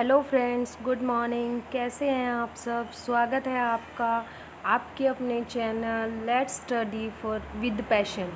Hello friends, good morning. कैसे हैं आप सब? स्वागत है आपका आपके अपने channel let's study for with passion.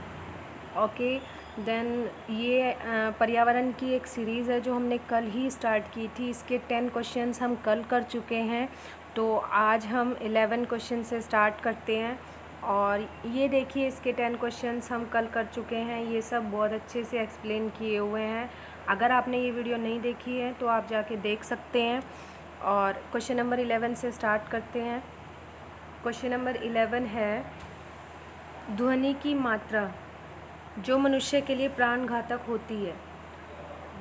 Okay then ये पर्यावरण की एक सीरीज़ है जो हमने कल ही स्टार्ट की थी। इसके 10 क्वेश्चंस हम कल कर चुके हैं, तो आज हम 11 क्वेश्चन से स्टार्ट करते हैं। और ये देखिए, इसके 10 क्वेश्चंस हम कल कर चुके हैं। ये सब बहुत अच्छे से एक्सप्लेन किए हुए हैं। अगर आपने ये वीडियो नहीं देखी है तो आप जाके देख सकते हैं। और क्वेश्चन नंबर 11 से स्टार्ट करते हैं। क्वेश्चन नंबर 11 है, ध्वनि की मात्रा जो मनुष्य के लिए प्राणघातक होती है।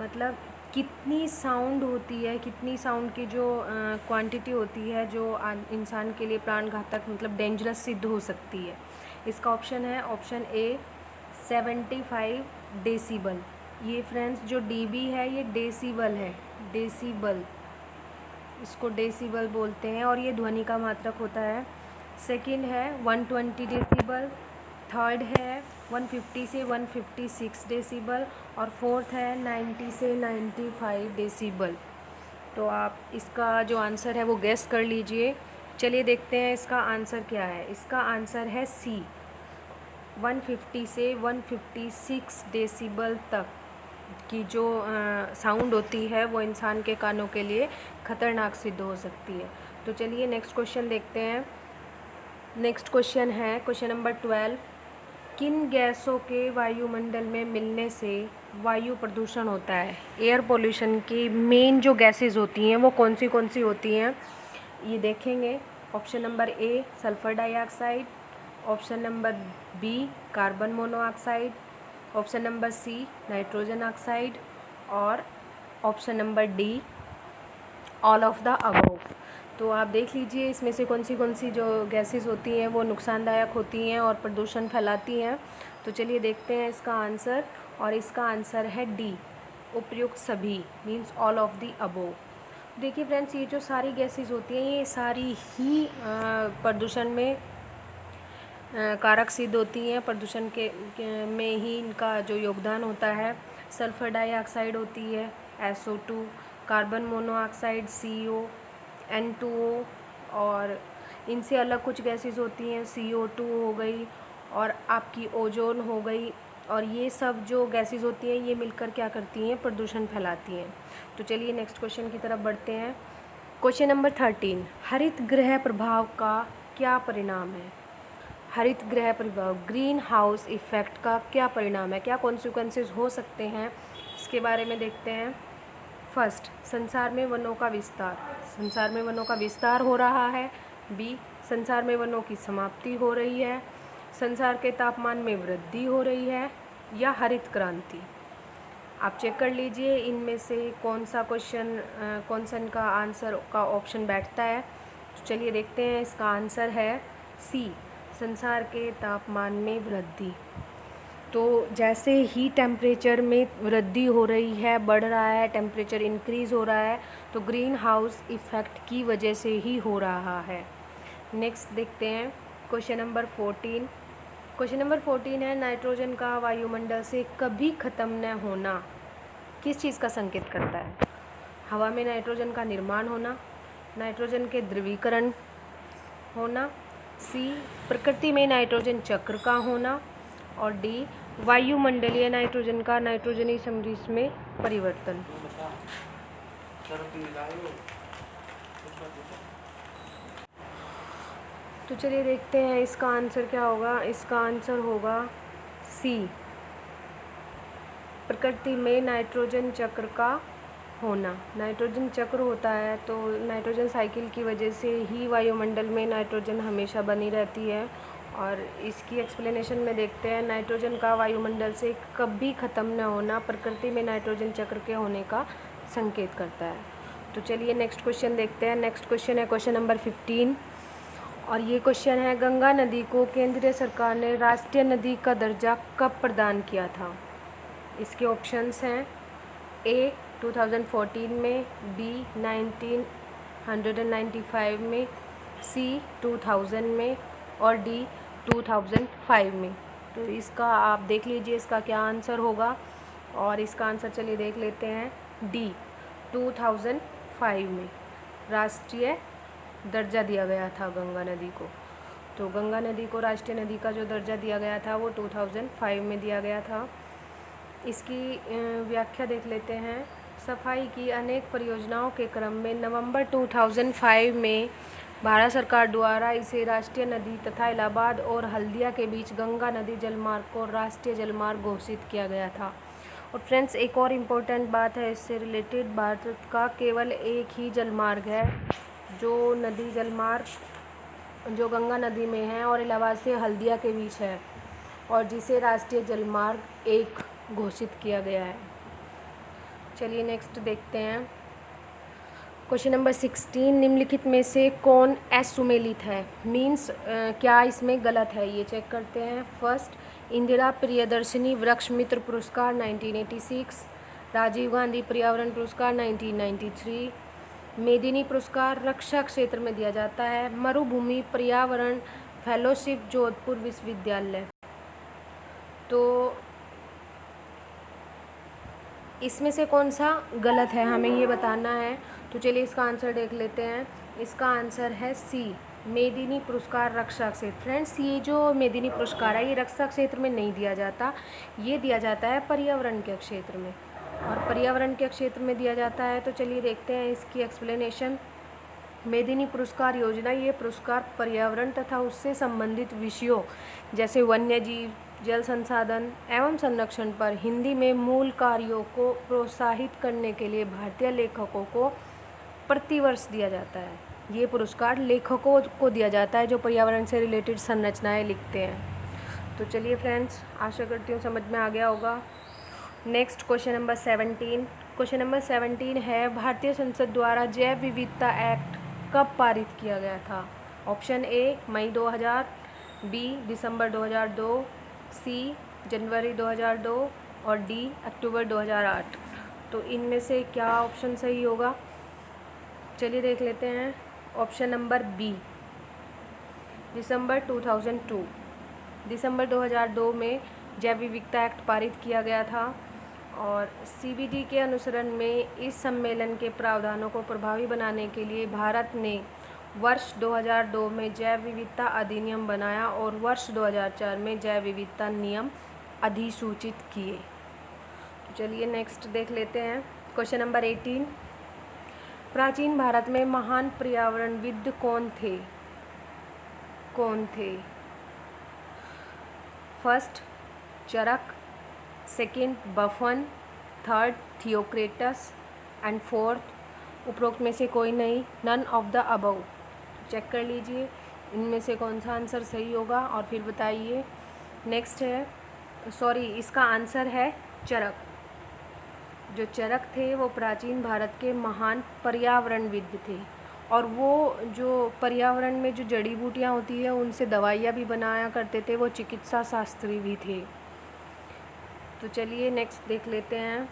मतलब कितनी साउंड होती है, कितनी साउंड की जो क्वांटिटी होती है जो इंसान के लिए प्राणघातक मतलब डेंजरस सिद्ध हो सकती है। इसका ऑप्शन है ऑप्शन ए 75 डेसिबल। ये फ्रेंड्स जो डीबी है ये डेसिबल है, डेसिबल, इसको डेसिबल बोलते हैं और ये ध्वनि का मात्रक होता है। सेकंड है 120 डेसिबल। थर्ड है 150 से 156 डेसिबल। और फोर्थ है 90 से 95 डेसिबल। तो आप इसका जो आंसर है वो गेस कर लीजिए। चलिए देखते हैं इसका आंसर क्या है। इसका आंसर है सी, 150 से 156 डेसिबल तक की जो साउंड होती है वो इंसान के कानों के लिए ख़तरनाक सिद्ध हो सकती है। तो चलिए नेक्स्ट क्वेश्चन देखते हैं। नेक्स्ट क्वेश्चन है क्वेश्चन नंबर 12, किन गैसों के वायुमंडल में मिलने से वायु प्रदूषण होता है। एयर पोल्यूशन की मेन जो गैसेस होती हैं वो कौन सी होती हैं, ये देखेंगे। Option number A sulphur dioxide, option number B carbon monoxide, option number C nitrogen oxide और option number D all of the above. तो आप देख लीजिए इसमें से कौन सी जो गैसेस होती हैं वो नुकसानदायक होती हैं और प्रदूषण फैलाती हैं। तो चलिए देखते हैं इसका आंसर, और इसका आंसर है डी, उपयुक्त सभी, means all of the above. देखिए फ्रेंड्स, ये जो सारी गैसेस होती हैं ये सारी ही प्रदूषण में कारक सिद्ध होती हैं। प्रदूषण में ही इनका जो योगदान होता है। सल्फ़र डाइऑक्साइड होती है SO2, carbon monoxide CO, N2O, और इनसे अलग कुछ गैसेस होती हैं CO2 हो गई और आपकी ओजोन हो गई। और ये सब जो गैसेस होती हैं ये मिलकर क्या करती हैं, प्रदूषण फैलाती हैं। तो चलिए नेक्स्ट क्वेश्चन की तरफ बढ़ते हैं। क्वेश्चन नंबर 13, हरित गृह प्रभाव का क्या परिणाम है। हरित गृह प्रभाव, ग्रीन हाउस इफ़ेक्ट का क्या परिणाम है, क्या कॉन्सिक्वेंसेस हो सकते हैं, इसके बारे में देखते हैं। फर्स्ट, संसार में वनों का विस्तार। संसार में वनों का विस्तार हो रहा है। बी, संसार में वनों की समाप्ति हो रही है। संसार के तापमान में वृद्धि हो रही है, या हरित क्रांति। आप चेक कर लीजिए इनमें से कौन सा क्वेश्चन का आंसर का ऑप्शन बैठता है। तो चलिए देखते हैं, इसका आंसर है सी, संसार के तापमान में वृद्धि। तो जैसे ही टेम्परेचर में वृद्धि हो रही है, बढ़ रहा है, टेम्परेचर इंक्रीज़ हो रहा है, तो ग्रीन हाउस इफ़ेक्ट की वजह से ही हो रहा है। नेक्स्ट देखते हैं क्वेश्चन नंबर 14। क्वेश्चन नंबर 14 है, नाइट्रोजन का वायुमंडल से कभी ख़त्म न होना किस चीज़ का संकेत करता है। हवा में नाइट्रोजन का निर्माण होना, नाइट्रोजन के द्रवीकरण होना, सी प्रकृति में नाइट्रोजन चक्र का होना, और डी वायुमंडलीय नाइट्रोजन का नाइट्रोजनी समृद्धि में परिवर्तन। तो चलिए देखते हैं इसका आंसर क्या होगा। इसका आंसर होगा सी, प्रकृति में नाइट्रोजन चक्र का होना। नाइट्रोजन चक्र होता है तो नाइट्रोजन साइकिल की वजह से ही वायुमंडल में नाइट्रोजन हमेशा बनी रहती है। और इसकी एक्सप्लेनेशन में देखते हैं, नाइट्रोजन का वायुमंडल से कभी ख़त्म न होना प्रकृति में नाइट्रोजन चक्र के होने का संकेत करता है। तो चलिए नेक्स्ट क्वेश्चन देखते हैं। नेक्स्ट क्वेश्चन है क्वेश्चन नंबर 15, और ये क्वेश्चन है, गंगा नदी को केंद्रीय सरकार ने राष्ट्रीय नदी का दर्जा कब प्रदान किया था। इसके ऑप्शंस हैं ए 2014 में, बी 1995 में, सी 2000 में और डी 2005 में। तो इसका आप देख लीजिए इसका क्या आंसर होगा, और इसका आंसर चलिए देख लेते हैं, डी 2005 2005 में राष्ट्रीय दर्जा दिया गया था गंगा नदी को। तो गंगा नदी को राष्ट्रीय नदी का जो दर्जा दिया गया था वो 2005 में दिया गया था। इसकी व्याख्या देख लेते हैं। सफाई की अनेक परियोजनाओं के क्रम में नवंबर 2005 में भारत सरकार द्वारा इसे राष्ट्रीय नदी तथा इलाहाबाद और हल्दिया के बीच गंगा नदी जलमार्ग को राष्ट्रीय जलमार्ग घोषित किया गया था। और फ्रेंड्स, एक और इम्पोर्टेंट बात है इससे रिलेटेड, भारत का केवल एक ही जलमार्ग है जो नदी जलमार्ग जो गंगा नदी में है और इलाहाबाद से हल्दिया के बीच है, और जिसे राष्ट्रीय जलमार्ग 1 घोषित किया गया है। चलिए नेक्स्ट देखते हैं। क्वेश्चन नंबर 16, निम्नलिखित में से कौन असुमेलित है? मीन्स क्या इसमें गलत है, ये चेक करते हैं। फर्स्ट, इंदिरा प्रियदर्शनी वृक्ष मित्र पुरस्कार 1986, राजीव गांधी पर्यावरण पुरस्कार 1993, मेदिनी पुरस्कार रक्षा क्षेत्र में दिया जाता है, मरुभूमि पर्यावरण फेलोशिप जोधपुर विश्वविद्यालय। तो इसमें से कौन सा गलत है हमें ये बताना है। तो चलिए इसका आंसर देख लेते हैं। इसका आंसर है सी, मेदिनी पुरस्कार रक्षा क्षेत्र। फ्रेंड्स, ये जो मेदिनी पुरस्कार है ये रक्षा क्षेत्र में नहीं दिया जाता, ये दिया जाता है पर्यावरण के क्षेत्र में, और पर्यावरण के क्षेत्र में दिया जाता है। तो चलिए देखते हैं इसकी एक्सप्लेनेशन। मेदिनी पुरस्कार योजना, ये पुरस्कार पर्यावरण तथा उससे संबंधित विषयों जैसे वन्य जीव, जल संसाधन एवं संरक्षण पर हिंदी में मूल कार्यों को प्रोत्साहित करने के लिए भारतीय लेखकों को प्रतिवर्ष दिया जाता है। ये पुरस्कार लेखकों को दिया जाता है जो पर्यावरण से रिलेटेड संरचनाएं लिखते हैं। तो चलिए फ्रेंड्स, आशा करती हूँ समझ में आ गया होगा। Next question number 17। Question number 17 है, भारतीय संसद द्वारा जैव विविधता एक्ट कब पारित किया गया था? ऑप्शन ए मई 2000, बी दिसंबर 2002, सी जनवरी 2002 और डी अक्टूबर 2008। तो इनमें से क्या ऑप्शन सही होगा? चलिए देख लेते हैं। ऑप्शन नंबर बी, दिसंबर 2002। दिसंबर 2002 में जैव विविधता एक्ट पारित किया गया था, और सीबीडी के अनुसरण में इस सम्मेलन के प्रावधानों को प्रभावी बनाने के लिए भारत ने वर्ष 2002 में जैव विविधता अधिनियम बनाया और वर्ष 2004 में जैव विविधता नियम अधिसूचित किए। तो चलिए नेक्स्ट देख लेते हैं। क्वेश्चन नंबर 18, प्राचीन भारत में महान पर्यावरणविद कौन थे? First Charak, second Buffon, third Theocritus and fourth उपरोक्त में से कोई नहीं, none of the above. Check कर लीजिए इनमें से कौन सा आंसर सही होगा और फिर बताइए। नेक्स्ट है, सॉरी, इसका आंसर है चरक। जो चरक थे वो प्राचीन भारत के महान पर्यावरणविद थे, और वो जो पर्यावरण में जो जड़ी बूटियाँ होती है उनसे दवाइयाँ भी बनाया करते थे, वो चिकित्सा शास्त्री भी थे। तो चलिए नेक्स्ट देख लेते हैं।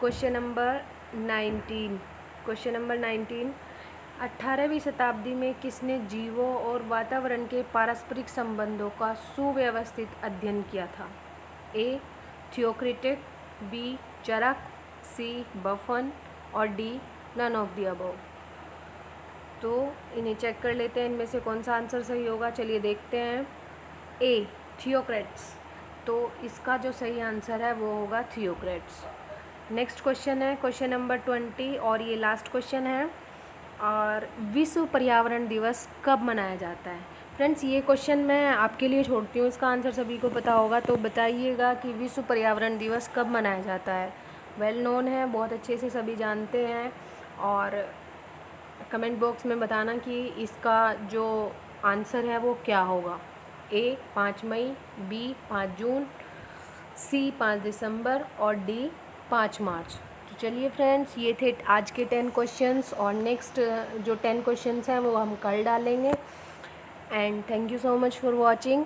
Question number 19। क्वेश्चन नंबर 19, 18वीं शताब्दी में किसने जीवों और वातावरण के पारस्परिक संबंधों का सुव्यवस्थित अध्ययन किया था? ए थियोक्रिटिक, बी चरक, सी बफन और D none of the above. तो इन्हें चेक कर लेते हैं इनमें से कौन सा आंसर सही होगा। चलिए देखते हैं। ए थियोक्रेट्स। तो इसका जो सही आंसर है वो होगा थियोक्रेट्स। नेक्स्ट क्वेश्चन है क्वेश्चन नंबर 20, और ये लास्ट क्वेश्चन है। और विश्व पर्यावरण दिवस कब मनाया जाता है? फ्रेंड्स, ये क्वेश्चन मैं आपके लिए छोड़ती हूँ, इसका आंसर सभी को पता होगा। तो बताइएगा कि विश्व पर्यावरण दिवस कब मनाया जाता है। वेल नोन है, बहुत अच्छे से सभी जानते हैं, और कमेंट बॉक्स में बताना कि इसका जो आंसर है वो क्या होगा। ए 5 मई, बी 5 जून, सी 5 दिसंबर और डी 5 मार्च। तो चलिए फ्रेंड्स, ये थे आज के 10 क्वेश्चंस, और नेक्स्ट जो 10 क्वेश्चंस हैं वो हम कल डालेंगे। And thank you so much for watching.